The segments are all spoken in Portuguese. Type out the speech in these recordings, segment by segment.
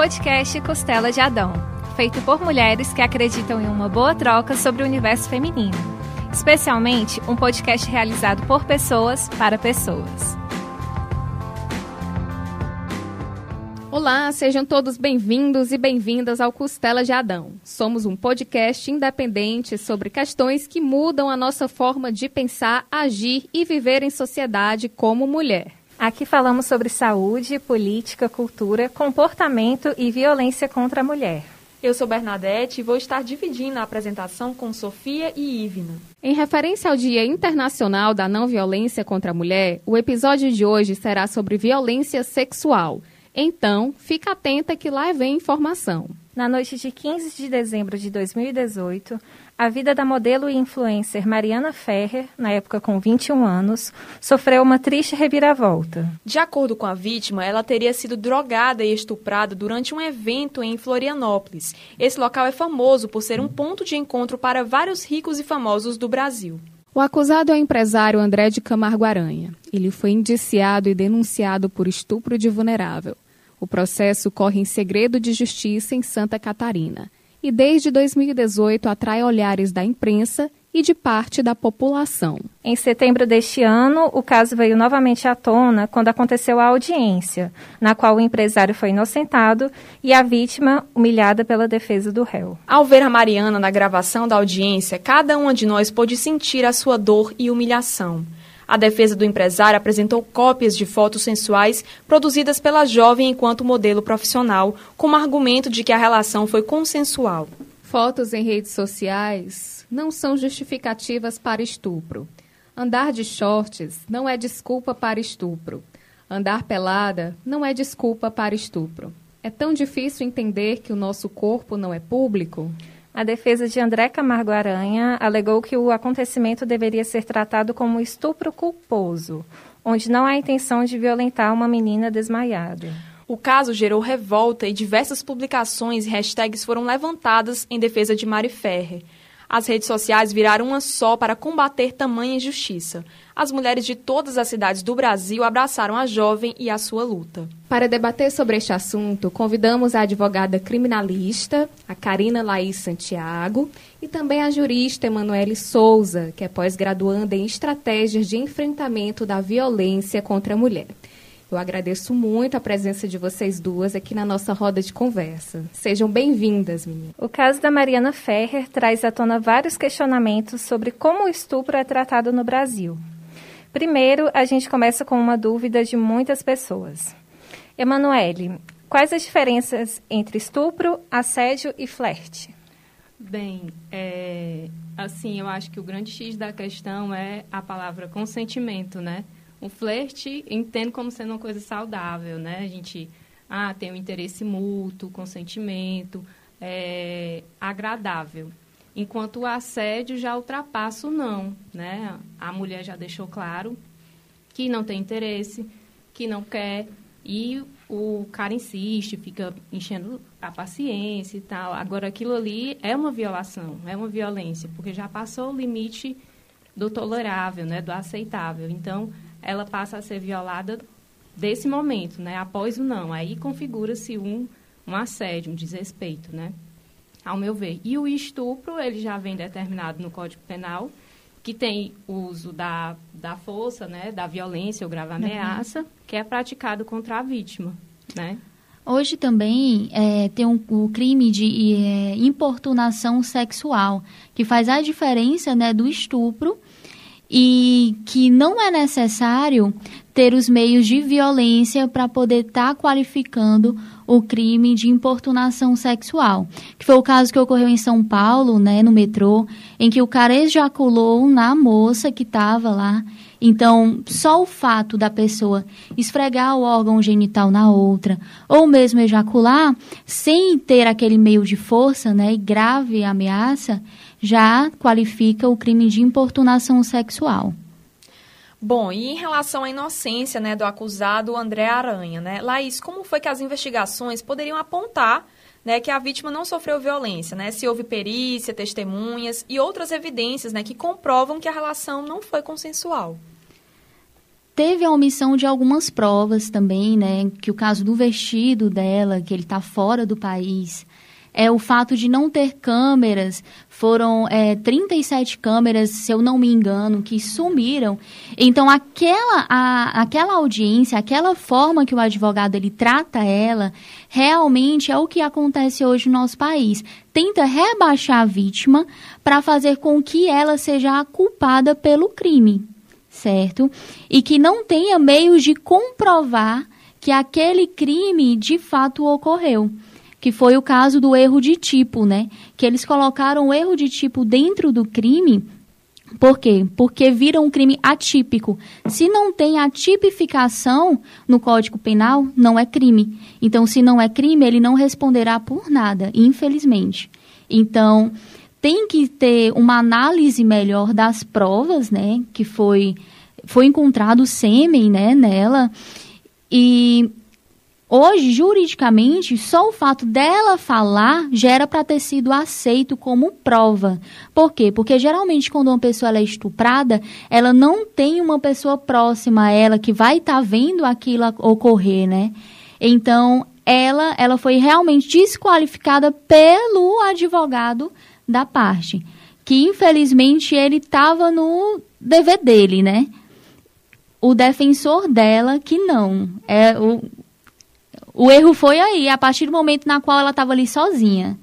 podcast Costela de Adão, feito por mulheres que acreditam em uma boa troca sobre o universo feminino. Especialmente um podcast realizado por pessoas para pessoas. Olá, sejam todos bem-vindos e bem-vindas ao Costela de Adão. Somos um podcast independente sobre questões que mudam a nossa forma de pensar, agir e viver em sociedade como mulher. Aqui falamos sobre saúde, política, cultura, comportamento e violência contra a mulher. Eu sou Bernadette e vou estar dividindo a apresentação com Sofia e Ivna. Em referência ao Dia Internacional da Não Violência contra a Mulher, o episódio de hoje será sobre violência sexual. Então, fica atenta que lá vem informação. Na noite de 15 de dezembro de 2018, a vida da modelo e influencer Mariana Ferrer, na época com 21 anos, sofreu uma triste reviravolta. De acordo com a vítima, ela teria sido drogada e estuprada durante um evento em Florianópolis. Esse local é famoso por ser um ponto de encontro para vários ricos e famosos do Brasil. O acusado é o empresário André de Camargo Aranha. Ele foi indiciado e denunciado por estupro de vulnerável. O processo corre em segredo de justiça em Santa Catarina e desde 2018 atrai olhares da imprensa e de parte da população. Em setembro deste ano, o caso veio novamente à tona quando aconteceu a audiência, na qual o empresário foi inocentado e a vítima humilhada pela defesa do réu. Ao ver a Mariana na gravação da audiência, cada uma de nós pôde sentir a sua dor e humilhação. A defesa do empresário apresentou cópias de fotos sensuais produzidas pela jovem enquanto modelo profissional, como argumento de que a relação foi consensual. Fotos em redes sociais não são justificativas para estupro. Andar de shorts não é desculpa para estupro. Andar pelada não é desculpa para estupro. É tão difícil entender que o nosso corpo não é público? A defesa de André Camargo Aranha alegou que o acontecimento deveria ser tratado como estupro culposo, onde não há intenção de violentar uma menina desmaiada. O caso gerou revolta e diversas publicações e hashtags foram levantadas em defesa de Mari Ferrer. As redes sociais viraram uma só para combater tamanha injustiça. As mulheres de todas as cidades do Brasil abraçaram a jovem e a sua luta. Para debater sobre este assunto, convidamos a advogada criminalista, a Karina Laís Santiago, e também a jurista Emanuele Souza, que é pós-graduanda em estratégias de enfrentamento da violência contra a mulher. Eu agradeço muito a presença de vocês duas aqui na nossa roda de conversa. Sejam bem-vindas, meninas. O caso da Mariana Ferrer traz à tona vários questionamentos sobre como o estupro é tratado no Brasil. Primeiro, a gente começa com uma dúvida de muitas pessoas. Emanuele, quais as diferenças entre estupro, assédio e flerte? Bem, eu acho que o grande X da questão é a palavra consentimento, né? O flerte entendo como sendo uma coisa saudável, né? A gente tem um interesse mútuo, consentimento, agradável. Enquanto o assédio já ultrapassa o não, né? A mulher já deixou claro que não tem interesse, que não quer, e o cara insiste, fica enchendo a paciência e tal. Agora, aquilo ali é uma violação, é uma violência, porque já passou o limite do tolerável, né? Do aceitável. Então, ela passa a ser violada desse momento, né? Após o não. Aí configura-se um assédio, um desrespeito, né? Ao meu ver. E o estupro, ele já vem determinado no Código Penal, que tem o uso da força, né? Da violência ou grave ameaça, que é praticado contra a vítima, né? Hoje também tem o crime de importunação sexual, que faz a diferença, né, do estupro, e que não é necessário ter os meios de violência para poder estar qualificando o crime de importunação sexual, que foi o caso que ocorreu em São Paulo, né, no metrô, em que o cara ejaculou na moça que estava lá. Então, só o fato da pessoa esfregar o órgão genital na outra, ou mesmo ejacular, sem ter aquele meio de força, né, e grave ameaça, já qualifica o crime de importunação sexual. Bom, e em relação à inocência, né, do acusado André Aranha, né? Laís, como foi que as investigações poderiam apontar, né, que a vítima não sofreu violência, né? Se houve perícia, testemunhas e outras evidências, né, que comprovam que a relação não foi consensual? teve a omissão de algumas provas também, né? Que o caso do vestido dela, que ele está fora do país, o fato de não ter câmeras, foram 37 câmeras, se eu não me engano, que sumiram. Então, aquela audiência, aquela forma que o advogado ele trata ela, realmente é o que acontece hoje no nosso país. Tenta rebaixar a vítima para fazer com que ela seja a culpada pelo crime, certo? E que não tenha meios de comprovar que aquele crime de fato ocorreu. Que foi o caso do erro de tipo, né? Que eles colocaram o erro de tipo dentro do crime. Por quê? Porque viram um crime atípico. Se não tem a tipificação no Código Penal, não é crime. Então, se não é crime, ele não responderá por nada, infelizmente. Então, tem que ter uma análise melhor das provas, né? Que foi encontrado sêmen, né, nela. E hoje, juridicamente, só o fato dela falar já era para ter sido aceito como prova. Por quê? Porque geralmente quando uma pessoa ela é estuprada, ela não tem uma pessoa próxima a ela que vai estar vendo aquilo ocorrer, né? Então, ela foi realmente desqualificada pelo advogado da parte, que infelizmente ele estava no dever dele, né? O defensor dela que não. O erro foi aí, a partir do momento na qual ela estava ali sozinha.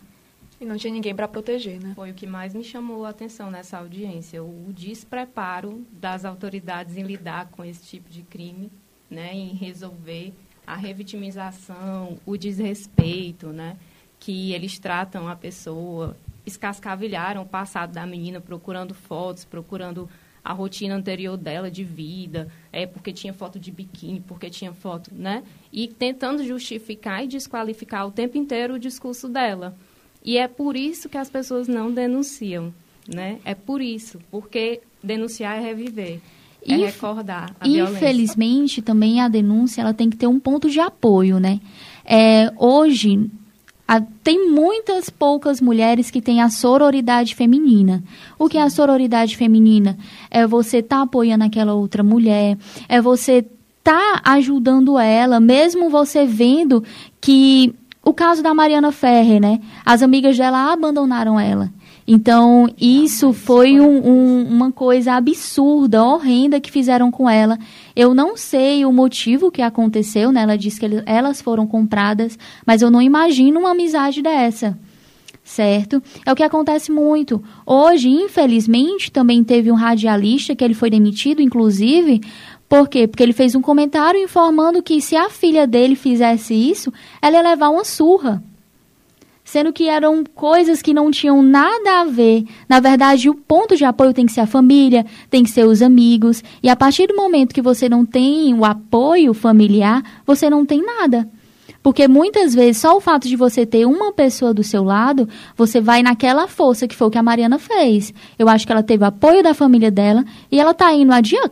E não tinha ninguém para proteger, né? Foi o que mais me chamou a atenção nessa audiência, o despreparo das autoridades em lidar com esse tipo de crime, né, em resolver a revitimização, o desrespeito, né, que eles tratam a pessoa, escascavilharam o passado da menina procurando fotos, procurando a rotina anterior dela de vida, porque tinha foto de biquíni, porque tinha foto, né? E tentando justificar e desqualificar o tempo inteiro o discurso dela. E é por isso que as pessoas não denunciam, né? É por isso, porque denunciar é reviver, é recordar a violência. Infelizmente, também a denúncia ela tem que ter um ponto de apoio, né? Hoje, tem muitas poucas mulheres que têm a sororidade feminina. O que é a sororidade feminina? É você estar apoiando aquela outra mulher, é você estar ajudando ela, mesmo você vendo que o caso da Mariana Ferrer, né? As amigas dela abandonaram ela. Então, isso foi uma coisa absurda, horrenda que fizeram com ela. Eu não sei o motivo que aconteceu, né? Ela disse que elas foram compradas, mas eu não imagino uma amizade dessa, certo? É o que acontece muito. Hoje, infelizmente, também teve um radialista que ele foi demitido, inclusive. Por quê? Porque ele fez um comentário informando que se a filha dele fizesse isso, ela ia levar uma surra. Sendo que eram coisas que não tinham nada a ver. Na verdade, o ponto de apoio tem que ser a família, tem que ser os amigos. E a partir do momento que você não tem o apoio familiar, você não tem nada. Porque muitas vezes, só o fato de você ter uma pessoa do seu lado, você vai naquela força que foi o que a Mariana fez. Eu acho que ela teve o apoio da família dela e ela está indo adiante.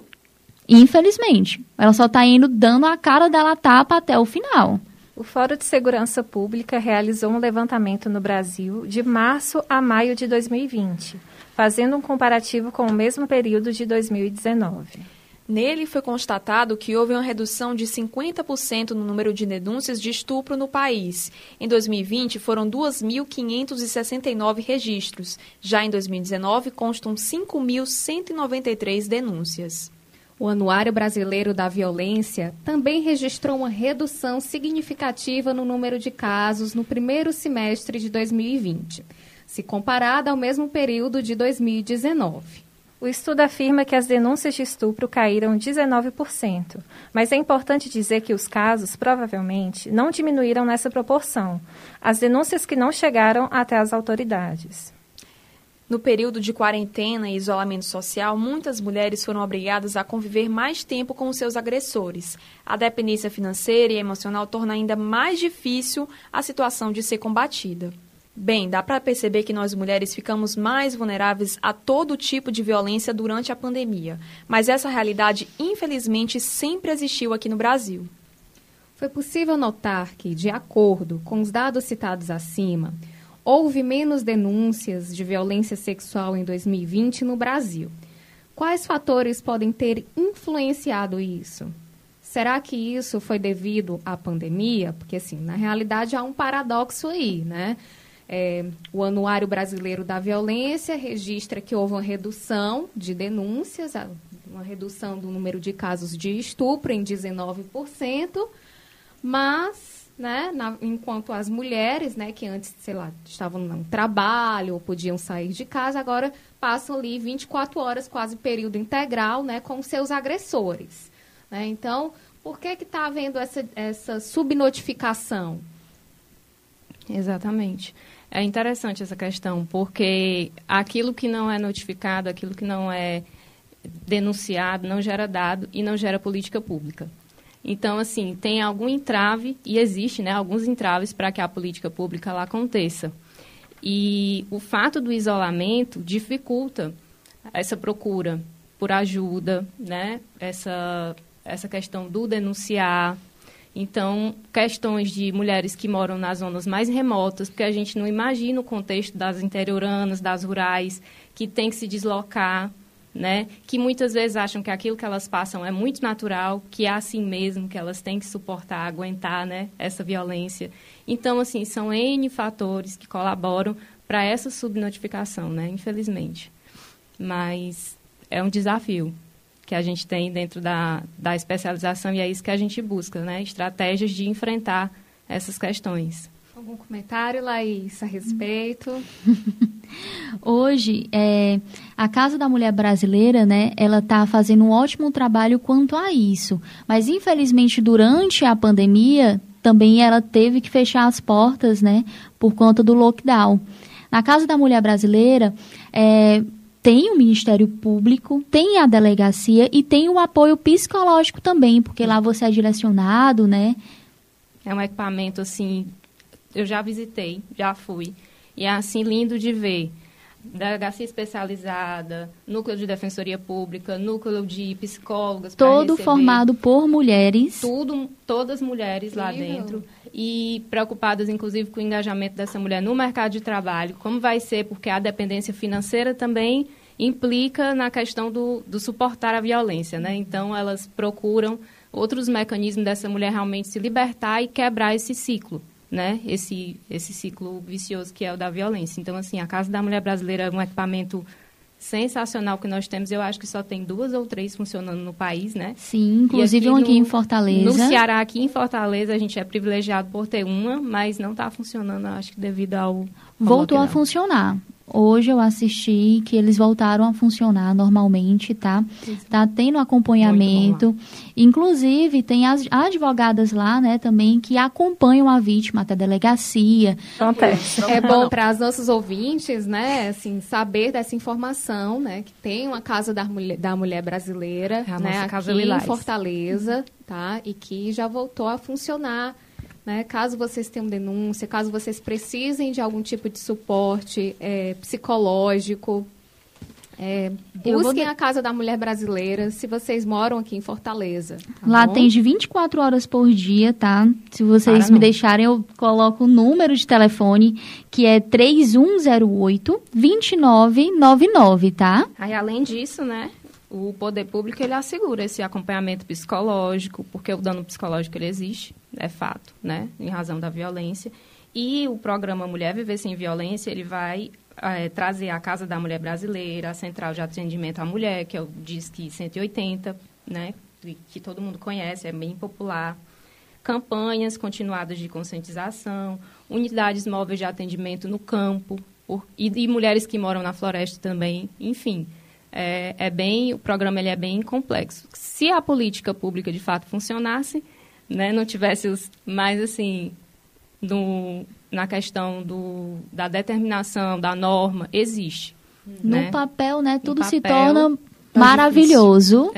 Infelizmente. Ela só está indo dando a cara dela tapa até o final. O Fórum de Segurança Pública realizou um levantamento no Brasil de março a maio de 2020, fazendo um comparativo com o mesmo período de 2019. Nele foi constatado que houve uma redução de 50% no número de denúncias de estupro no país. Em 2020, foram 2.569 registros. Já em 2019, constam 5.193 denúncias. O Anuário Brasileiro da Violência também registrou uma redução significativa no número de casos no primeiro semestre de 2020, se comparado ao mesmo período de 2019. O estudo afirma que as denúncias de estupro caíram 19%, mas é importante dizer que os casos, provavelmente, não diminuíram nessa proporção. As denúncias que não chegaram até as autoridades. No período de quarentena e isolamento social, muitas mulheres foram obrigadas a conviver mais tempo com os seus agressores. A dependência financeira e emocional torna ainda mais difícil a situação de ser combatida. Bem, dá para perceber que nós mulheres ficamos mais vulneráveis a todo tipo de violência durante a pandemia. Mas essa realidade, infelizmente, sempre existiu aqui no Brasil. Foi possível notar que, de acordo com os dados citados acima, houve menos denúncias de violência sexual em 2020 no Brasil. Quais fatores podem ter influenciado isso? Será que isso foi devido à pandemia? Porque, assim, na realidade, há um paradoxo aí, né? O Anuário Brasileiro da Violência registra que houve uma redução de denúncias, uma redução do número de casos de estupro em 19%, mas, né, enquanto as mulheres, né, que antes, sei lá, estavam no trabalho ou podiam sair de casa, agora passam ali 24 horas, quase período integral, né, com seus agressores. Né? Então, por que está havendo essa subnotificação? Exatamente. É interessante essa questão, porque aquilo que não é notificado, aquilo que não é denunciado, não gera dado e não gera política pública. Então, assim, tem algum entrave, e existe, né, alguns entraves para que a política pública lá aconteça. E o fato do isolamento dificulta essa procura por ajuda, né, essa questão do denunciar. Então, questões de mulheres que moram nas zonas mais remotas, porque a gente não imagina o contexto das interioranas, das rurais, que tem que se deslocar, né? Que muitas vezes acham que aquilo que elas passam é muito natural, que é assim mesmo, que elas têm que suportar, aguentar, né, essa violência. Então, assim, são N fatores que colaboram para essa subnotificação, né, infelizmente. Mas é um desafio que a gente tem dentro da especialização e é isso que a gente busca, né? Estratégias de enfrentar essas questões. Algum comentário, Laís, a respeito? Hoje, a Casa da Mulher Brasileira, né, ela está fazendo um ótimo trabalho quanto a isso. Mas, infelizmente, durante a pandemia, também ela teve que fechar as portas, né, por conta do lockdown. Na Casa da Mulher Brasileira, tem o Ministério Público, tem a delegacia e tem o apoio psicológico também, porque lá você é direcionado, né? É um equipamento, assim, eu já visitei, já fui, e é, assim, lindo de ver. Delegacia especializada, núcleo de defensoria pública, núcleo de psicólogas. Todo formado por mulheres. Todas mulheres lá dentro. E preocupadas, inclusive, com o engajamento dessa mulher no mercado de trabalho. Como vai ser, porque a dependência financeira também implica na questão do suportar a violência, né? Então, elas procuram outros mecanismos dessa mulher realmente se libertar e quebrar esse ciclo, né? Esse ciclo vicioso que é o da violência. Então, assim, a Casa da Mulher Brasileira é um equipamento sensacional que nós temos. Eu acho que só tem 2 ou 3 funcionando no país, né? Sim, inclusive aqui em Fortaleza. No Ceará, aqui em Fortaleza, a gente é privilegiado por ter uma, mas não está funcionando, acho que devido ao Voltou a funcionar. Hoje eu assisti que eles voltaram a funcionar normalmente, tá? Tá tendo acompanhamento. Inclusive, tem as advogadas lá, né, também, que acompanham a vítima até a delegacia. É bom para as nossos ouvintes, né, assim, saber dessa informação, né, que tem uma Casa da Mulher Brasileira, né, aqui em Fortaleza, tá? E que já voltou a funcionar. Né? Caso vocês tenham denúncia, caso vocês precisem de algum tipo de suporte psicológico, busquem a Casa da Mulher Brasileira, se vocês moram aqui em Fortaleza. Tá lá bom? atende 24 horas por dia, tá? Se vocês me deixarem, eu coloco o número de telefone, que é 3108-2999, tá? Aí, além disso, né, o poder público, ele assegura esse acompanhamento psicológico, porque o dano psicológico, ele existe, é fato, né, em razão da violência. E o programa Mulher Viver Sem Violência, ele vai trazer a Casa da Mulher Brasileira, a Central de Atendimento à Mulher, que é o Disque 180, né, que todo mundo conhece, é bem popular. Campanhas continuadas de conscientização, unidades móveis de atendimento no campo, e mulheres que moram na floresta também, enfim. O programa ele é bem complexo. Se a política pública de fato funcionasse, né, não tivesse mais assim na questão da determinação da norma, existe. No papel, né, tudo se torna maravilhoso,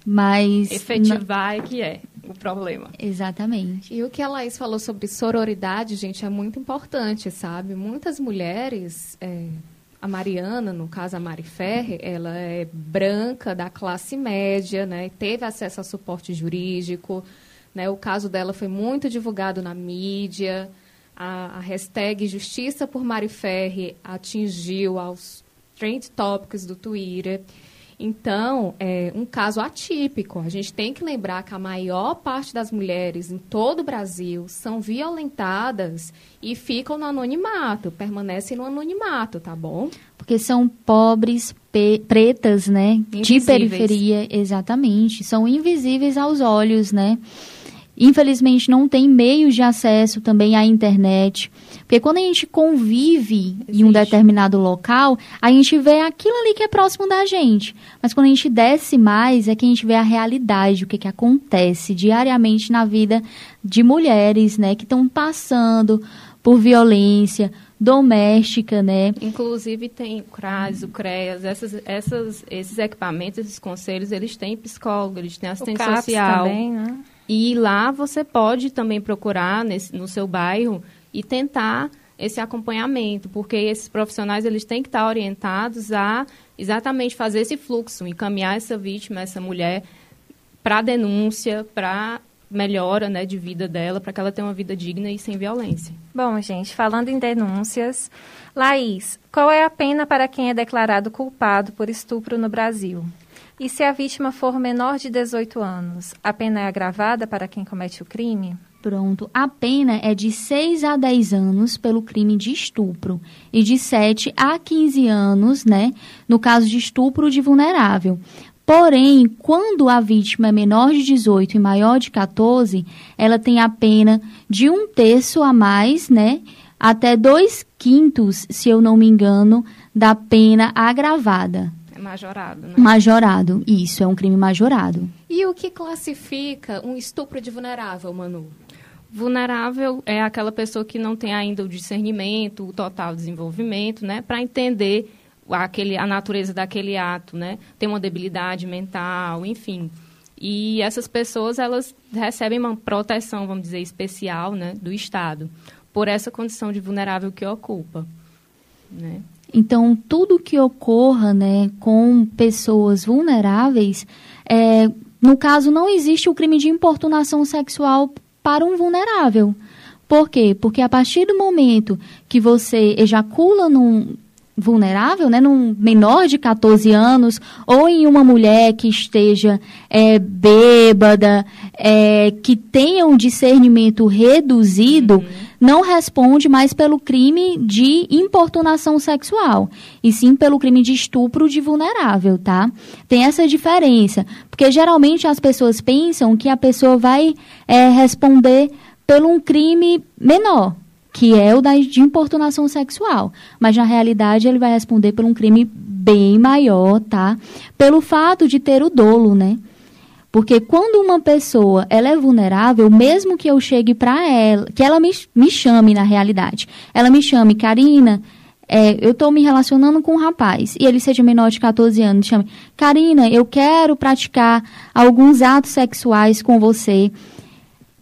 mas efetivar é que é o problema. Exatamente. E o que a Laís falou sobre sororidade, gente, é muito importante, sabe? Muitas mulheres, a Mariana, no caso a Mari Ferre, ela é branca, da classe média, né? Teve acesso a suporte jurídico, né? O caso dela foi muito divulgado na mídia. A hashtag Justiça por Mari Ferre atingiu aos trend topics do Twitter. Então, é um caso atípico. A gente tem que lembrar que a maior parte das mulheres em todo o Brasil são violentadas e ficam no anonimato, permanecem no anonimato, tá bom? Porque são pobres, pretas, né? Invisíveis. De periferia, exatamente. São invisíveis aos olhos, né? Infelizmente, não tem meios de acesso também à internet. Porque quando a gente convive em um determinado local, a gente vê aquilo ali que é próximo da gente. Mas quando a gente desce mais, é que a gente vê a realidade, o que acontece diariamente na vida de mulheres, né? Que estão passando por violência doméstica, né? Inclusive tem o CRAS, o CREAS, esses equipamentos, esses conselhos, eles têm psicólogo, eles têm assistente CAPS social. também, né? E lá você pode também procurar no seu bairro e tentar esse acompanhamento, porque esses profissionais eles têm que estar orientados a exatamente fazer esse fluxo, encaminhar essa vítima, essa mulher, para denúncia, para melhora, né, de vida dela, para que ela tenha uma vida digna e sem violência. Bom, gente, falando em denúncias, Laís, qual é a pena para quem é declarado culpado por estupro no Brasil? E se a vítima for menor de 18 anos, a pena é agravada para quem comete o crime? Pronto. A pena é de 6 a 10 anos pelo crime de estupro e de 7 a 15 anos, né, no caso de estupro de vulnerável. Porém, quando a vítima é menor de 18 e maior de 14, ela tem a pena de 1/3 a mais, né, até 2/5, se eu não me engano, da pena agravada. Majorado, né? Majorado, isso, é um crime majorado. E o que classifica um estupro de vulnerável, Manu? Vulnerável é aquela pessoa que não tem ainda o discernimento, o total desenvolvimento, né, para entender a natureza daquele ato, né, tem uma debilidade mental, enfim. E essas pessoas, elas recebem uma proteção, vamos dizer, especial, né, do Estado, por essa condição de vulnerável que ocupa, né. Então, tudo que ocorra, né, com pessoas vulneráveis, no caso, não existe o crime de importunação sexual para um vulnerável. Por quê? Porque a partir do momento que você ejacula num vulnerável, né, num menor de 14 anos, ou em uma mulher que esteja bêbada, que tenha um discernimento reduzido, não responde mais pelo crime de importunação sexual, e sim pelo crime de estupro de vulnerável, tá? Tem essa diferença, porque geralmente as pessoas pensam que a pessoa vai responder por um crime menor, que é o de importunação sexual, mas na realidade ele vai responder por um crime bem maior, tá? Pelo fato de ter o dolo, né? Porque quando uma pessoa ela é vulnerável, mesmo que eu chegue para ela, que ela me chame na realidade, ela me chame, Karina, eu estou me relacionando com um rapaz, e ele seja menor de 14 anos, chame, Karina, eu quero praticar alguns atos sexuais com você,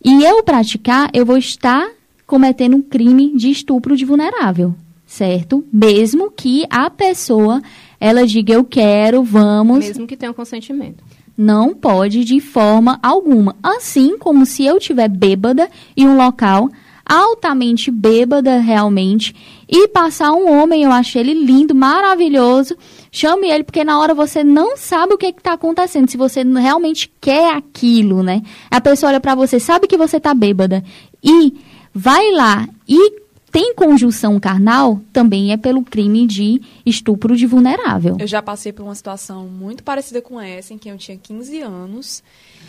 e eu praticar, eu vou estar cometendo um crime de estupro de vulnerável, certo? Mesmo que a pessoa, ela diga, eu quero, vamos... Mesmo que tenha um consentimento. Não pode de forma alguma. Assim como se eu estiver bêbada em um local, altamente bêbada realmente, e passar um homem, eu achei ele lindo, maravilhoso, chame ele, porque na hora você não sabe o que está acontecendo, se você realmente quer aquilo, né? A pessoa olha para você, sabe que você está bêbada, e vai lá e tem conjunção carnal, também é pelo crime de estupro de vulnerável. Eu já passei por uma situação muito parecida com essa, em que eu tinha 15 anos,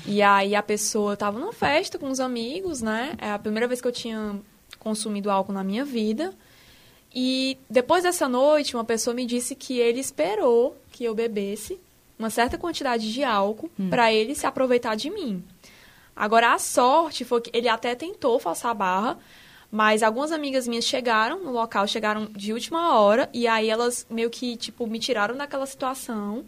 e aí a pessoa estava numa festa com os amigos, né? É a primeira vez que eu tinha consumido álcool na minha vida, e depois dessa noite, uma pessoa me disse que ele esperou que eu bebesse uma certa quantidade de álcool para ele se aproveitar de mim. Agora, a sorte foi que ele até tentou forçar a barra, mas algumas amigas minhas chegaram no local, chegaram de última hora, e aí elas meio que, tipo, me tiraram daquela situação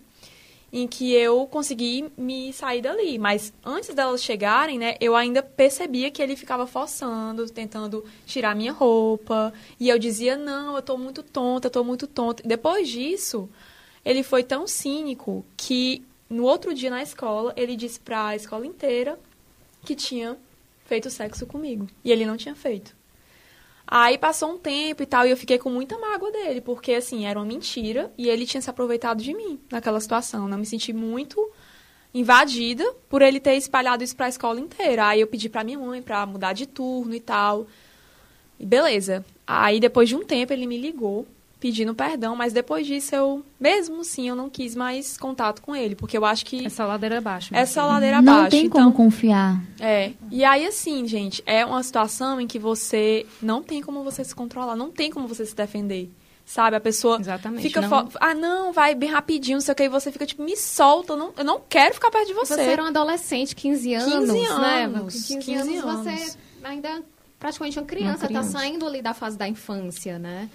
em que eu consegui me sair dali. Mas antes delas chegarem, né, eu ainda percebia que ele ficava forçando, tentando tirar minha roupa, e eu dizia, não, eu tô muito tonta. Depois disso, ele foi tão cínico que no outro dia na escola, ele disse pra escola inteira que tinha feito sexo comigo. E ele não tinha feito. Aí passou um tempo e tal, e eu fiquei com muita mágoa dele, porque, assim, era uma mentira e ele tinha se aproveitado de mim naquela situação, né? Eu me senti muito invadida por ele ter espalhado isso pra escola inteira. Aí eu pedi pra minha mãe pra mudar de turno e tal. E beleza. Aí, depois de um tempo, ele me ligou pedindo perdão, mas depois disso mesmo assim, eu não quis mais contato com ele, porque eu acho que... Essa ladeira abaixo. Essa ladeira abaixo. Não tem como confiar. E aí, assim, gente, é uma situação em que você não tem como você se controlar, não tem como você se defender, sabe? A pessoa fica... não, vai bem rapidinho, não sei o que, e você fica tipo, me solta, eu não quero ficar perto de você. Você era um adolescente, 15 anos, 15 anos, né? 15 anos, você ainda... praticamente uma criança, está saindo ali da fase da infância, né?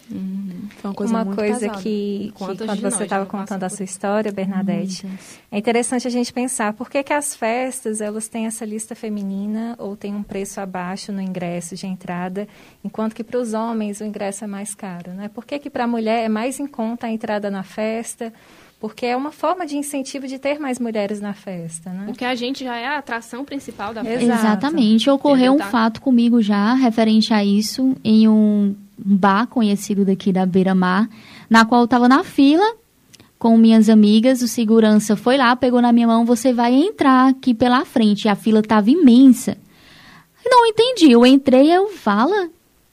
Foi uma coisa muito pesada. Que quando você estava contando a sua história, Bernadette, é interessante a gente pensar por que as festas, elas têm essa lista feminina ou tem um preço abaixo no ingresso de entrada, enquanto que para os homens o ingresso é mais caro, né? Por que para a mulher é mais em conta a entrada na festa? Porque é uma forma de incentivo de ter mais mulheres na festa, né? Porque a gente já é a atração principal da festa. Exatamente. Ocorreu um fato comigo já, referente a isso, em um bar conhecido daqui da Beira-Mar, na qual eu estava na fila com minhas amigas, o segurança foi lá, pegou na minha mão, você vai entrar aqui pela frente. E a fila estava imensa. Não entendi. Eu entrei, fala,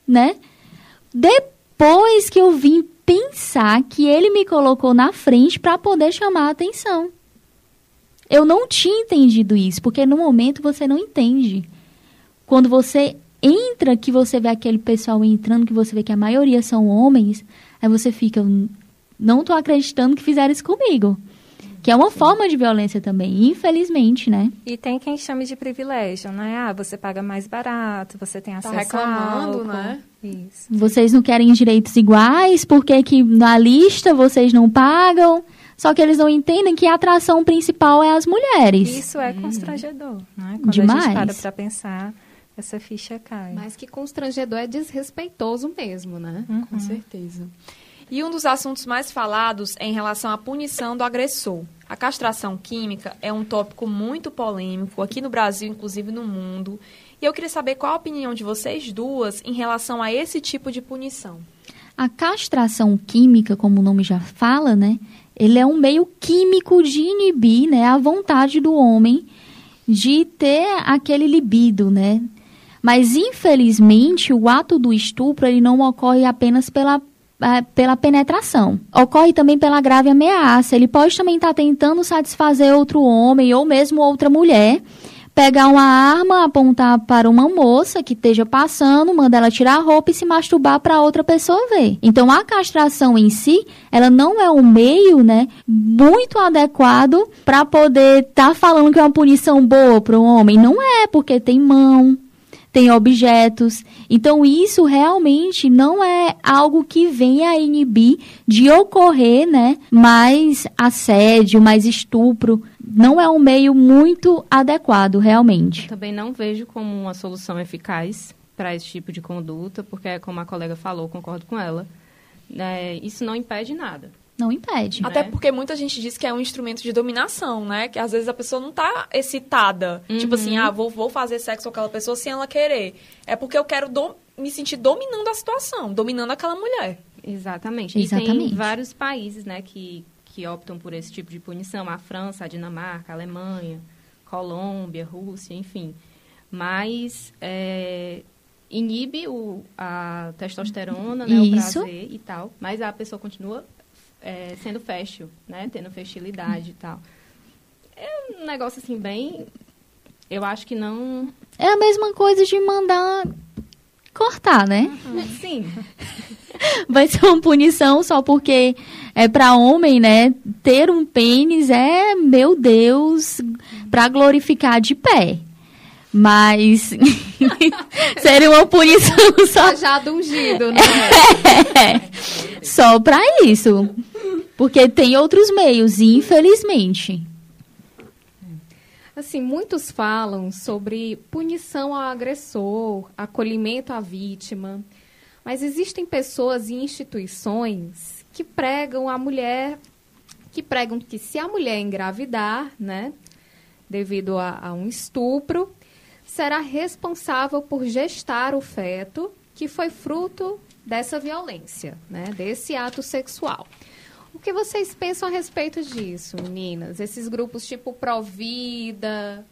né? Depois que eu vim pensar que ele me colocou na frente para poder chamar a atenção. Eu não tinha entendido isso, porque no momento você não entende. Quando você entra, que você vê aquele pessoal entrando, que você vê que a maioria são homens, aí você fica, não estou acreditando que fizeram isso comigo. Que é uma forma de violência também, infelizmente, né? E tem quem chame de privilégio, né? Você paga mais barato, você tem acesso reclamando, a álcool, né? Isso. Vocês não querem direitos iguais, porque que na lista vocês não pagam. Só que eles não entendem que a atração principal é as mulheres. Isso é constrangedor, né? Quando Demais. a gente para pensar, essa ficha cai. Mas que constrangedor é desrespeitoso mesmo, né? Com certeza. E um dos assuntos mais falados é em relação à punição do agressor. A castração química é um tópico muito polêmico aqui no Brasil, inclusive no mundo. E eu queria saber qual a opinião de vocês duas em relação a esse tipo de punição. A castração química, como o nome já fala, né? Ele é um meio químico de inibir, né, a vontade do homem de ter aquele libido, né? Mas, infelizmente, o ato do estupro ele não ocorre apenas pela penetração. Ocorre também pela grave ameaça. Ele pode também estar tentando satisfazer outro homem ou mesmo outra mulher, pegar uma arma, apontar para uma moça que esteja passando, mandar ela tirar a roupa e se masturbar para outra pessoa ver. Então, a castração em si, ela não é um meio, né, muito adequado para poder estar falando que é uma punição boa para o homem. Não é, porque tem mão, tem objetos. Então, isso realmente não é algo que venha a inibir de ocorrer, né, mais assédio, mais estupro. Não é um meio muito adequado, realmente. Também não vejo como uma solução eficaz para esse tipo de conduta, porque, como a colega falou, concordo com ela, isso não impede nada. Não impede. Até porque muita gente diz que é um instrumento de dominação, né? Que às vezes a pessoa não tá excitada. Tipo assim, vou fazer sexo com aquela pessoa sem ela querer. É porque eu quero me sentir dominando a situação, dominando aquela mulher. Exatamente. E tem vários países, né, que optam por esse tipo de punição. A França, a Dinamarca, a Alemanha, Colômbia, Rússia, enfim. Mas inibe a testosterona, né, o prazer e tal. Mas a pessoa continua sendo fértil, né? Tendo fertilidade e tal. É um negócio assim bem... Eu acho que não... É a mesma coisa de mandar cortar, né? Sim. Vai ser uma punição só porque é para homem, né? Ter um pênis meu Deus, para glorificar de pé. Mas seria uma punição só... Cajado ungido, né? Só para isso. Porque tem outros meios, infelizmente. Assim, muitos falam sobre punição ao agressor, acolhimento à vítima. Mas existem pessoas e instituições que pregam que se a mulher engravidar, né, devido a um estupro, será responsável por gestar o feto que foi fruto dessa violência, né? Desse ato sexual. O que vocês pensam a respeito disso, meninas? Esses grupos tipo Provida?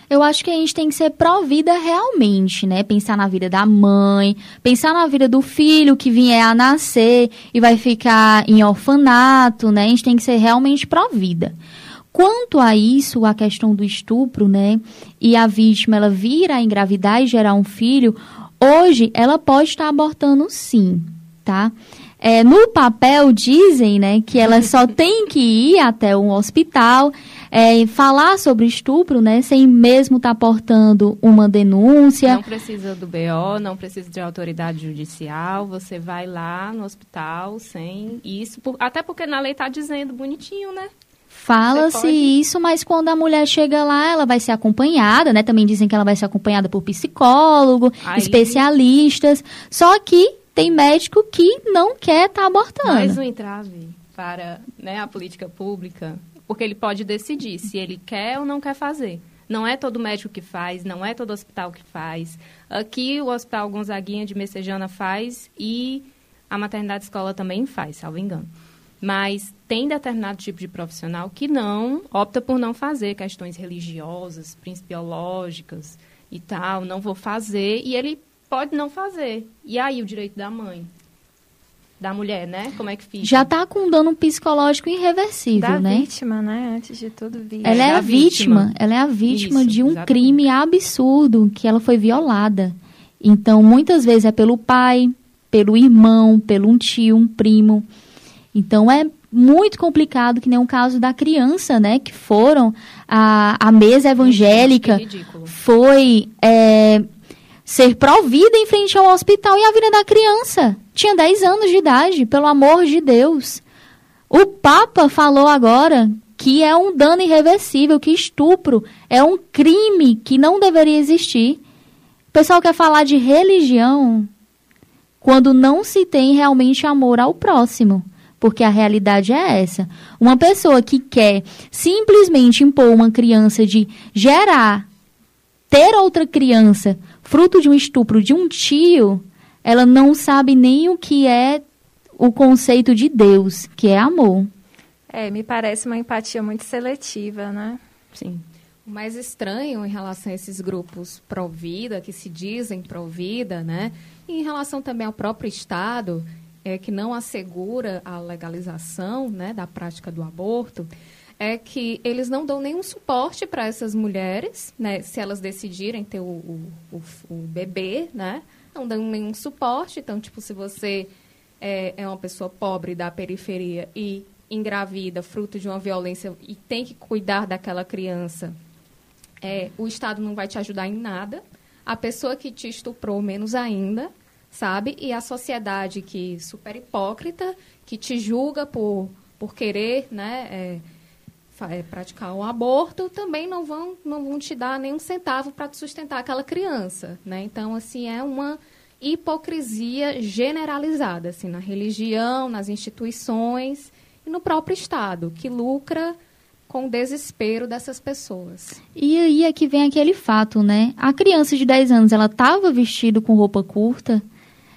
Eu acho que a gente tem que ser pró-vida realmente, né? Pensar na vida da mãe, pensar na vida do filho que vier a nascer e vai ficar em orfanato, né? A gente tem que ser realmente pró-vida. Quanto a isso, a questão do estupro, né? E a vítima, ela vir a engravidar e gerar um filho, hoje ela pode estar abortando sim, tá? No papel dizem, né, que ela só tem que ir até um hospital, falar sobre estupro, né, sem mesmo estar portando uma denúncia. Não precisa do BO, não precisa de autoridade judicial, você vai lá no hospital sem isso, até porque na lei está dizendo bonitinho, né? Fala-se isso, mas quando a mulher chega lá, ela vai ser acompanhada, né? Também dizem que ela vai ser acompanhada por psicólogo, especialistas, só que tem médico que não quer estar abortando. Mais um entrave para, né, a política pública, porque ele pode decidir se ele quer ou não quer fazer. Não é todo médico que faz, não é todo hospital que faz. Aqui o Hospital Gonzaguinha de Messejana faz e a maternidade escola também faz, salvo engano. Mas tem determinado tipo de profissional que não, opta por não fazer questões religiosas, principiológicas e tal, não vou fazer, e ele pode não fazer. E aí o direito da mãe, da mulher, né? Como é que fica? Já está com um dano psicológico irreversível, da né? Vítima, né? Antes de tudo, vítima. Ela é a vítima. Ela é a vítima de um crime absurdo, que ela foi violada. Então, muitas vezes é pelo pai, pelo irmão, pelo um tio, um primo. Então, é muito complicado, que nem o caso da criança, né? Que foram, a mesa evangélica foi ser provida em frente ao hospital e a vida da criança tinha 10 anos de idade, pelo amor de Deus. O Papa falou agora que é um dano irreversível, que estupro é um crime que não deveria existir. O pessoal quer falar de religião quando não se tem realmente amor ao próximo. Porque a realidade é essa. Uma pessoa que quer simplesmente impor uma criança de ter outra criança, fruto de um estupro de um tio, ela não sabe nem o que é o conceito de Deus, que é amor. Me parece uma empatia muito seletiva, né? Sim. O mais estranho em relação a esses grupos pró-vida, que se dizem pró-vida, né? E em relação também ao próprio Estado, que não assegura a legalização, né, da prática do aborto, é que eles não dão nenhum suporte para essas mulheres, né, se elas decidirem ter o bebê, né, não dão nenhum suporte. Então, tipo, se você é uma pessoa pobre da periferia e engravida, fruto de uma violência, e tem que cuidar daquela criança, o Estado não vai te ajudar em nada. A pessoa que te estuprou, menos ainda, sabe? E a sociedade que super hipócrita, que te julga por querer, né, praticar um aborto, também não vão te dar nenhum centavo para sustentar aquela criança, né? Então, assim, é uma hipocrisia generalizada, assim, na religião, nas instituições e no próprio Estado, que lucra com o desespero dessas pessoas. E aí é que vem aquele fato, né? A criança de 10 anos, ela estava vestida com roupa curta,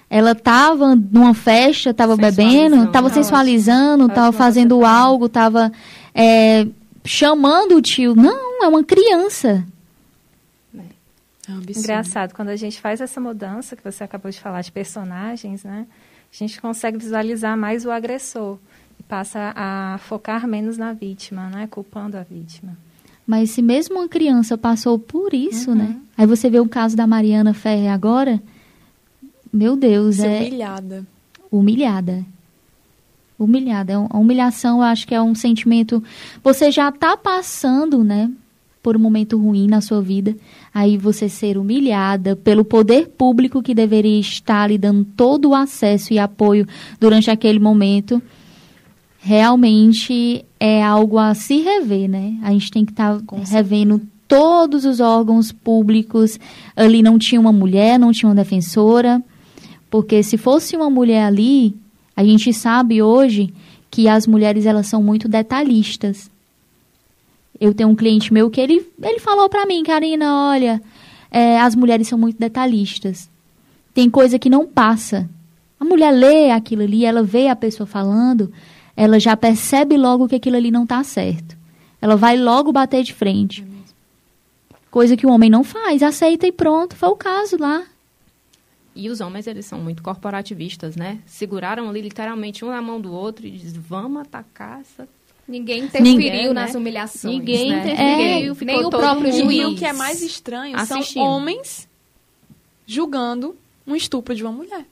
ela estava numa festa, estava bebendo, estava sensualizando, estava fazendo algo, estava chamando o tio. Não, é uma criança. É um absurdo. Engraçado, quando a gente faz essa mudança, que você acabou de falar de personagens, né? A gente consegue visualizar mais o agressor e passa a focar menos na vítima, né? Culpando a vítima. Mas se mesmo uma criança passou por isso, né? Aí você vê o caso da Mariana Ferrer agora. Meu Deus, humilhada. Humilhada. A humilhação, eu acho que é um sentimento... Você já está passando, né, por um momento ruim na sua vida. Aí você ser humilhada pelo poder público que deveria estar lhe dando todo o acesso e apoio durante aquele momento, realmente é algo a se rever, né? A gente tem que estar revendo todos os órgãos públicos. Ali não tinha uma mulher, não tinha uma defensora. Porque se fosse uma mulher ali, a gente sabe hoje que as mulheres, elas são muito detalhistas. Eu tenho um cliente meu que ele falou para mim, Karina, olha, as mulheres são muito detalhistas. Tem coisa que não passa. A mulher lê aquilo ali, ela vê a pessoa falando, ela já percebe logo que aquilo ali não está certo. Ela vai logo bater de frente. Coisa que o homem não faz, aceita e pronto, foi o caso lá. E os homens, eles são muito corporativistas, né? Seguraram ali literalmente um na mão do outro e diz, vamos atacar essa... Ninguém interferiu né? nas humilhações. Ninguém né? interferiu, ficou nem o todo próprio mundo. juiz. E o que é mais estranho assistindo. são homens julgando um estupro de uma mulher.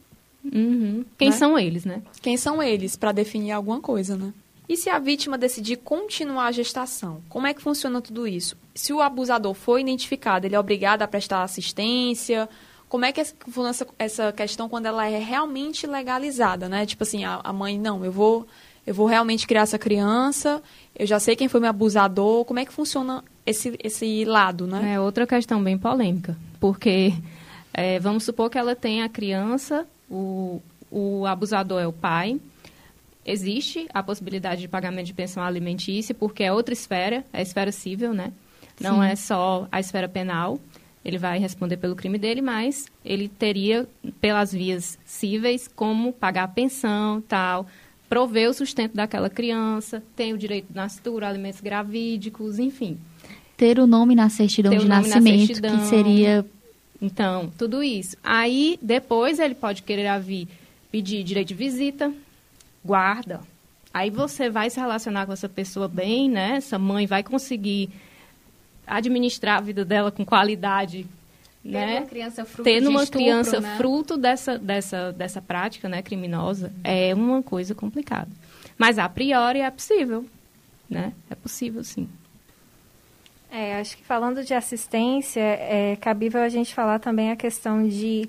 Uhum. Quem Né? são eles, né? Quem são eles para definir alguma coisa, né? E se a vítima decidir continuar a gestação? Como é que funciona tudo isso? Se o abusador for identificado, ele é obrigado a prestar assistência? Como é que funciona essa questão quando ela é realmente legalizada, né? Tipo assim, a mãe, não, eu vou realmente criar essa criança, eu já sei quem foi meu abusador. Como é que funciona esse lado, né? É outra questão bem polêmica, porque vamos supor que ela tem a criança, o abusador é o pai, existe a possibilidade de pagamento de pensão alimentícia, porque é outra esfera, é a esfera civil, né? Não Sim. é só a esfera penal. Ele vai responder pelo crime dele, mas ele teria, pelas vias cíveis, como pagar a pensão, tal, prover o sustento daquela criança, tem o direito de nascitura, alimentos gravídicos, enfim. Ter o nome na certidão de nascimento, certidão. que seria... Então, tudo isso. Aí, depois, ele pode querer pedir direito de visita, guarda. Aí você vai se relacionar com essa pessoa bem, né? Essa mãe vai conseguir administrar a vida dela com qualidade, né? Uma criança fruto Tendo de uma estupro, criança né? fruto dessa prática, né, criminosa, é uma coisa complicada. Mas, a priori, é possível, né? É possível, sim. Acho que falando de assistência, é cabível a gente falar também a questão de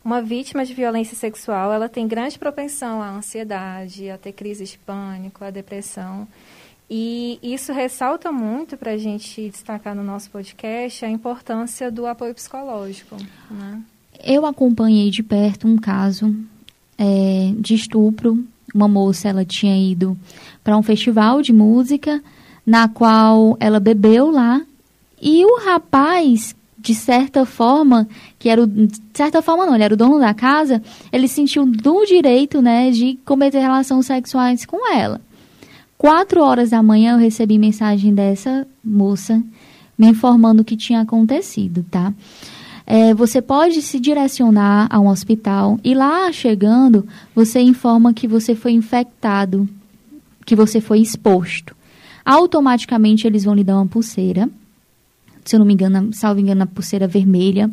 uma vítima de violência sexual, ela tem grande propensão à ansiedade, a ter crises de pânico, à depressão. E isso ressalta muito para a gente destacar no nosso podcast a importância do apoio psicológico, né? Eu acompanhei de perto um caso de estupro. Uma moça, ela tinha ido para um festival de música, na qual ela bebeu lá, e o rapaz, de certa forma, ele era o dono da casa, ele sentiu do direito, né, de cometer relações sexuais com ela. 4h da manhã eu recebi mensagem dessa moça me informando o que tinha acontecido, tá? Você pode se direcionar a um hospital e lá chegando, você informa que você foi infectado, que você foi exposto. Automaticamente eles vão lhe dar uma pulseira, se eu não me engano, salvo engano, a pulseira vermelha,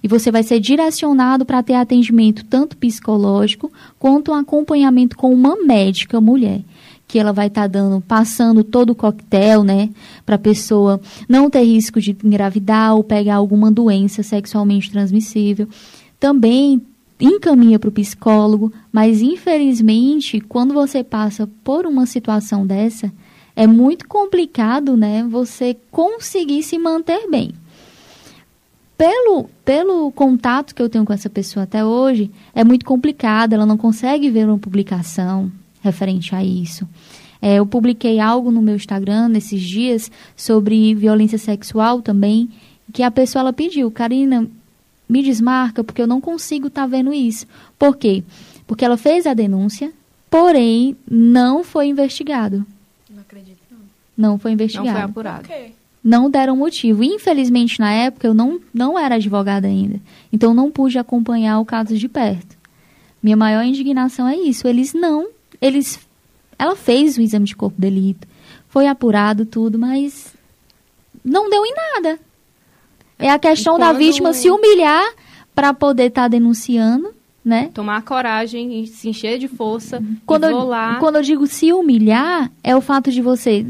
e você vai ser direcionado para ter atendimento tanto psicológico quanto um acompanhamento com uma médica mulher, que ela vai estar passando todo o coquetel, né, para a pessoa não ter risco de engravidar ou pegar alguma doença sexualmente transmissível. Também encaminha para o psicólogo, mas infelizmente, quando você passa por uma situação dessa, é muito complicado, né, você conseguir se manter bem. Pelo contato que eu tenho com essa pessoa até hoje, é muito complicado, ela não consegue ver uma publicação referente a isso. Eu publiquei algo no meu Instagram nesses dias sobre violência sexual também, que a pessoa ela pediu, Karina, me desmarca porque eu não consigo estar vendo isso. Por quê? Porque ela fez a denúncia, porém não foi investigado. Não acredito, não. Não foi investigado. Não foi apurado. Por quê? Não deram motivo. Infelizmente, na época, eu não era advogada ainda. Então, não pude acompanhar o caso de perto. Minha maior indignação é isso. Ela fez o exame de corpo de delito, foi apurado tudo, mas não deu em nada. É a questão da vítima se humilhar para poder estar denunciando, né? Tomar coragem e se encher de força. Quando eu digo se humilhar, é o fato de você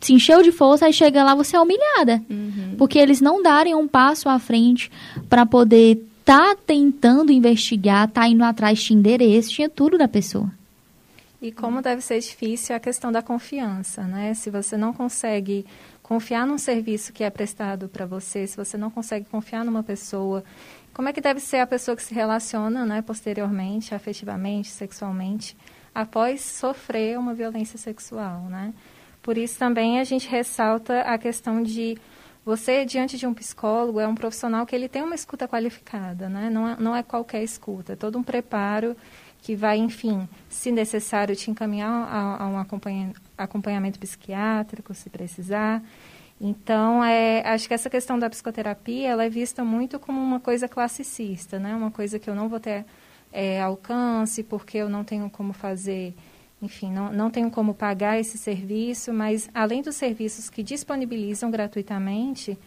se encheu de força, aí chega lá, você é humilhada. Uhum. Porque eles não darem um passo à frente para poder estar tentando investigar, indo atrás, tinha endereço, tinha tudo da pessoa. E como deve ser difícil a questão da confiança, né? Se você não consegue confiar num serviço que é prestado para você, se você não consegue confiar numa pessoa, como é que deve ser a pessoa que se relaciona, né, posteriormente, afetivamente, sexualmente, após sofrer uma violência sexual, né? Por isso também a gente ressalta a questão de você, diante de um psicólogo, é um profissional que ele tem uma escuta qualificada, né? Não é qualquer escuta, é todo um preparo que vai, enfim, se necessário, te encaminhar a um acompanhamento psiquiátrico, se precisar. Então, acho que essa questão da psicoterapia, ela é vista muito como uma coisa classicista, né? Uma coisa que eu não vou ter alcance, porque eu não tenho como fazer, enfim, não tenho como pagar esse serviço, mas além dos serviços que disponibilizam gratuitamente,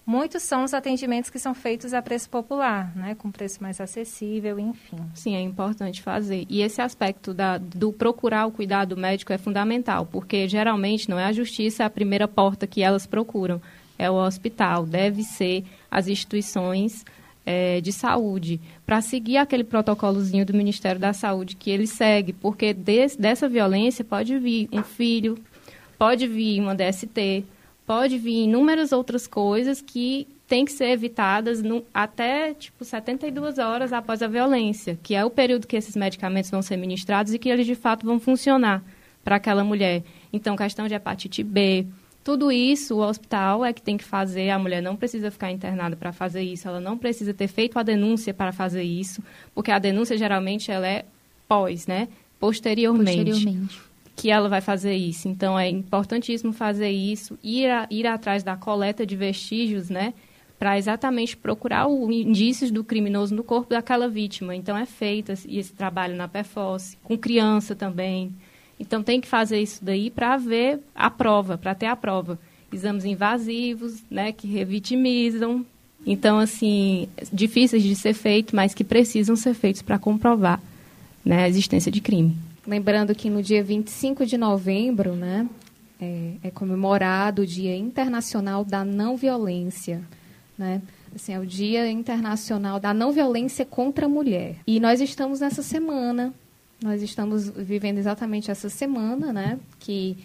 muitos são os atendimentos que são feitos a preço popular, né? Com preço mais acessível, enfim. Sim, é importante fazer. E esse aspecto do procurar o cuidado médico é fundamental, porque geralmente não é a justiça a primeira porta que elas procuram, é o hospital, deve ser as instituições de saúde, para seguir aquele protocolozinho do Ministério da Saúde que ele segue, porque dessa violência pode vir um filho, pode vir uma DST, pode vir inúmeras outras coisas que têm que ser evitadas até 72 horas após a violência, que é o período que esses medicamentos vão ser ministrados e que eles de fato vão funcionar para aquela mulher. Então, questão de hepatite B, tudo isso o hospital é que tem que fazer, a mulher não precisa ficar internada para fazer isso, ela não precisa ter feito a denúncia para fazer isso, porque a denúncia geralmente ela é posteriormente. Que ela vai fazer isso. Então, é importantíssimo fazer isso, ir atrás da coleta de vestígios, né, para exatamente procurar os indícios do criminoso no corpo daquela vítima. Então, é feito esse trabalho na PFOS, com criança também. Então, tem que fazer isso daí para ver a prova, para ter a prova. Exames invasivos, né, que revitimizam. Então, assim, difíceis de ser feitos, mas que precisam ser feitos para comprovar, né, a existência de crime. Lembrando que no dia 25 de novembro, né, é comemorado o Dia Internacional da Não Violência, né? Assim, é o Dia Internacional da Não Violência contra a Mulher. E nós estamos nessa semana, nós estamos vivendo exatamente essa semana, né, que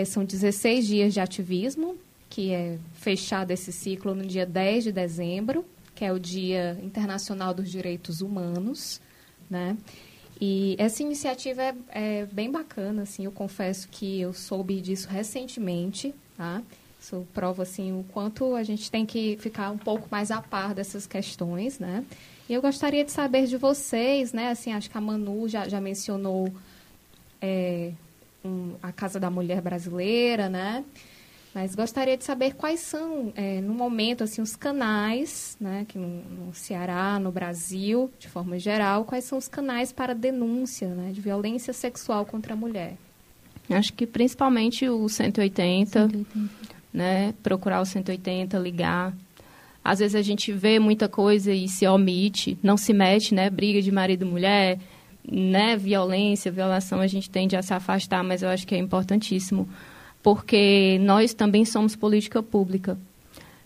são 16 dias de ativismo, que é fechado esse ciclo no dia 10 de dezembro, que é o Dia Internacional dos Direitos Humanos, né? E essa iniciativa é bem bacana, assim, eu confesso que eu soube disso recentemente, tá? Isso prova, assim, o quanto a gente tem que ficar um pouco mais a par dessas questões, né? E eu gostaria de saber de vocês, né? Assim, acho que a Manu já mencionou a Casa da Mulher Brasileira, né? Mas gostaria de saber quais são, no momento, assim, os canais, né, que no Ceará, no Brasil, de forma geral, quais são os canais para denúncia, né, de violência sexual contra a mulher? Acho que principalmente o 180, né, procurar o 180, ligar. Às vezes a gente vê muita coisa e se omite, não se mete, né, briga de marido e mulher, né, violação, a gente tende a se afastar, mas eu acho que é importantíssimo, porque nós também somos política pública.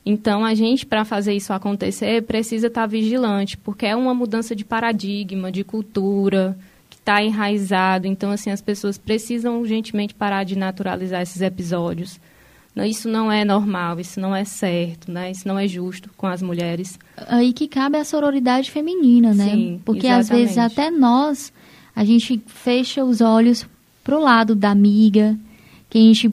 Então, a gente, para fazer isso acontecer, precisa estar vigilante, porque é uma mudança de paradigma, de cultura, que está enraizado. Então, assim, as pessoas precisam urgentemente parar de naturalizar esses episódios. Isso não é normal, isso não é certo, né? Isso não é justo com as mulheres. Aí que cabe a sororidade feminina, né? Sim, porque, exatamente. Às vezes, até nós, a gente fecha os olhos pro lado da amiga, que a gente...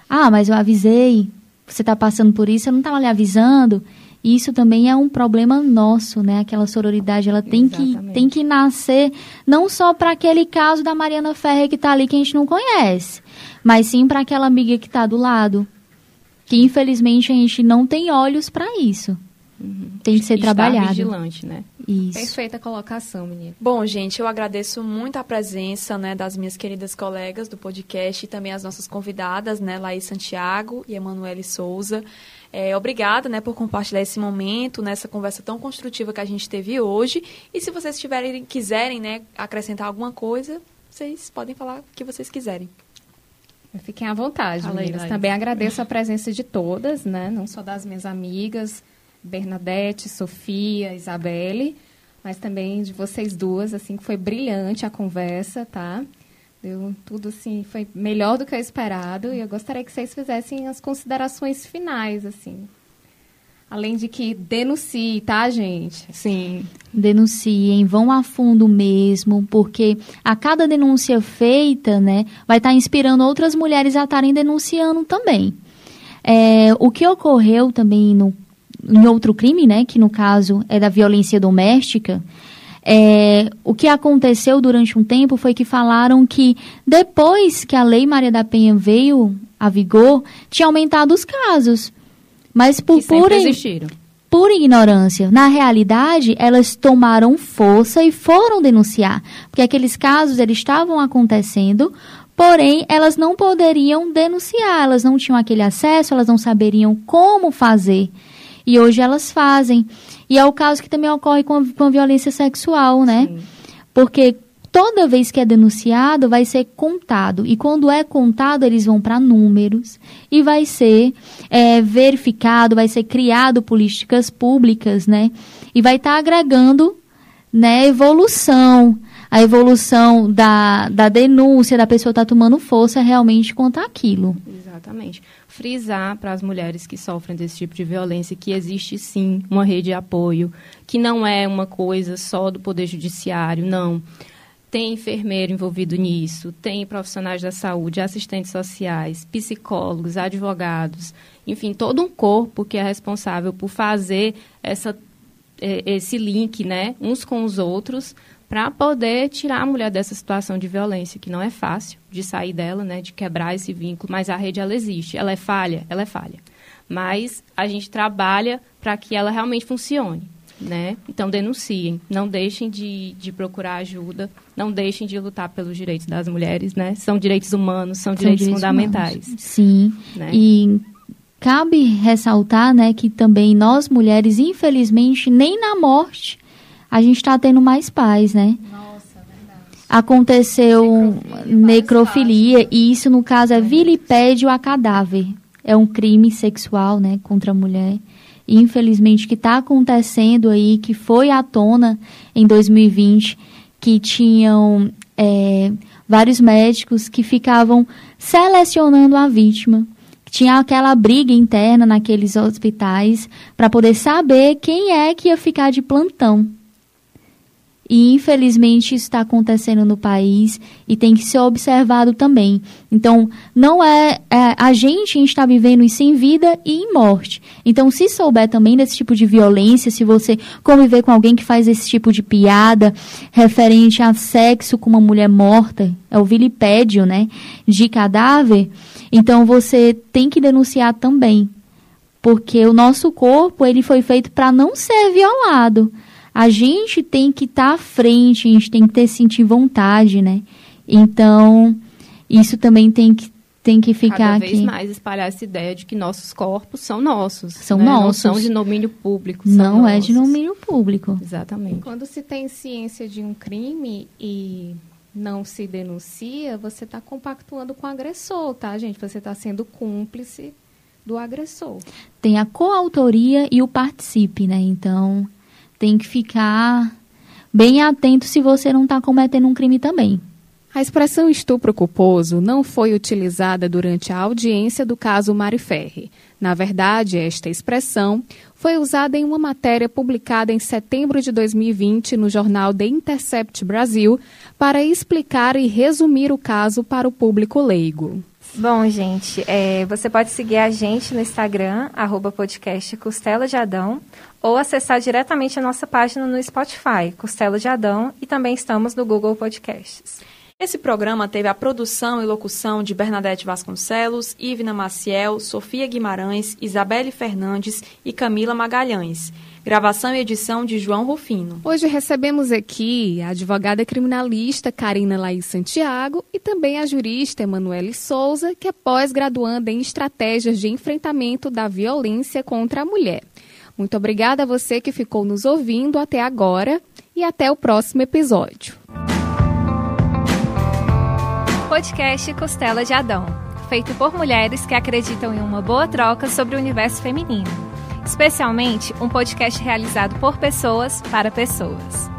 mas eu avisei, você está passando por isso, eu não estava lhe avisando. Isso também é um problema nosso, né? Aquela sororidade, ela tem que nascer não só para aquele caso da Mariana Ferrer que está ali, que a gente não conhece, mas sim para aquela amiga que está do lado, que infelizmente a gente não tem olhos para isso. Tem que ser trabalhado. Vigilante, né? Isso. Perfeita colocação, menina. Bom, gente, eu agradeço muito a presença, né, das minhas queridas colegas do podcast e também as nossas convidadas, né, Laís Santiago e Emanuele Souza. Obrigada, né, por compartilhar esse momento, nessa conversa tão construtiva que a gente teve hoje. E se vocês quiserem, né, acrescentar alguma coisa, vocês podem falar o que vocês quiserem. Fiquem à vontade, meninas. Laís. Também agradeço a presença de todas, né, não só das minhas amigas, Bernadette, Sofia, Isabelle, mas também de vocês duas, assim, que foi brilhante a conversa, tá? Deu tudo, assim, foi melhor do que eu esperado, e eu gostaria que vocês fizessem as considerações finais, assim. Além de que denuncie, tá, gente? Sim. Denunciem, vão a fundo mesmo, porque a cada denúncia feita, né, vai estar inspirando outras mulheres a estarem denunciando também. O que ocorreu também em outro crime, né, que no caso é da violência doméstica, o que aconteceu durante um tempo foi que falaram que depois que a Lei Maria da Penha veio a vigor, tinha aumentado os casos. Mas por ignorância. Na realidade, elas tomaram força e foram denunciar. Porque aqueles casos, eles estavam acontecendo, porém, elas não poderiam denunciar. Elas não tinham aquele acesso, elas não saberiam como fazer. E hoje elas fazem. E é o caso que também ocorre com a violência sexual, né? Sim. Porque toda vez que é denunciado, vai ser contado. E quando é contado, eles vão para números. E vai ser verificado, vai ser criado políticas públicas, né? E vai estar agregando, né, evolução. A evolução da denúncia, da pessoa estar tomando força realmente contra aquilo. Exatamente. Frisar para as mulheres que sofrem desse tipo de violência que existe sim uma rede de apoio, que não é uma coisa só do Poder Judiciário, não. Tem enfermeiro envolvido nisso, tem profissionais da saúde, assistentes sociais, psicólogos, advogados, enfim, todo um corpo que é responsável por fazer esse link, né, uns com os outros, para poder tirar a mulher dessa situação de violência, que não é fácil de sair dela, né, de quebrar esse vínculo, mas a rede, ela existe. Ela é falha. Mas a gente trabalha para que ela realmente funcione, né? Então, denunciem, não deixem de procurar ajuda, não deixem de lutar pelos direitos das mulheres, né? São direitos humanos, são direitos fundamentais. Humanos. Sim, né? E cabe ressaltar, né, que também nós, mulheres, infelizmente, nem na morte a gente está tendo mais paz, né? Nossa, verdade. Aconteceu necrofilia e isso, no caso, é vilipédio a cadáver. É um crime sexual, né, contra a mulher. E, infelizmente, que está acontecendo aí, que foi à tona em 2020, que tinham vários médicos que ficavam selecionando a vítima. Tinha aquela briga interna naqueles hospitais para poder saber quem é que ia ficar de plantão. E, infelizmente, isso está acontecendo no país e tem que ser observado também. Então, não a gente está vivendo isso em vida e em morte. Então, se souber também desse tipo de violência, se você conviver com alguém que faz esse tipo de piada referente a sexo com uma mulher morta, é o vilipédio, né, de cadáver, então você tem que denunciar também. Porque o nosso corpo, ele foi feito para não ser violado. A gente tem que estar à frente, a gente tem que sentir vontade, né? Então, isso também tem que ficar aqui. Cada vez mais espalhar essa ideia de que nossos corpos são nossos. São nossos. Não são de domínio público. Não é de domínio público. Exatamente. Quando se tem ciência de um crime e não se denuncia, você está compactuando com o agressor, tá, gente? Você está sendo cúmplice do agressor. Tem a coautoria e o participe, né? Então, tem que ficar bem atento se você não está cometendo um crime também. A expressão estupro culposo não foi utilizada durante a audiência do caso Mari Ferri. Na verdade, esta expressão foi usada em uma matéria publicada em setembro de 2020 no jornal The Intercept Brasil para explicar e resumir o caso para o público leigo. Bom, gente, você pode seguir a gente no Instagram, @podcast Costela de Adão, ou acessar diretamente a nossa página no Spotify, Costela de Adão, e também estamos no Google Podcasts. Esse programa teve a produção e locução de Bernadette Vasconcelos, Ivna Maciel, Sofia Guimarães, Isabelle Fernandes e Camila Magalhães. Gravação e edição de João Rufino. Hoje recebemos aqui a advogada criminalista Carina Laís Santiago e também a jurista Emanuele Souza, que é pós-graduanda em estratégias de enfrentamento da violência contra a mulher. Muito obrigada a você que ficou nos ouvindo até agora e até o próximo episódio. Podcast Costela de Adão, feito por mulheres que acreditam em uma boa troca sobre o universo feminino. Especialmente um podcast realizado por pessoas para pessoas.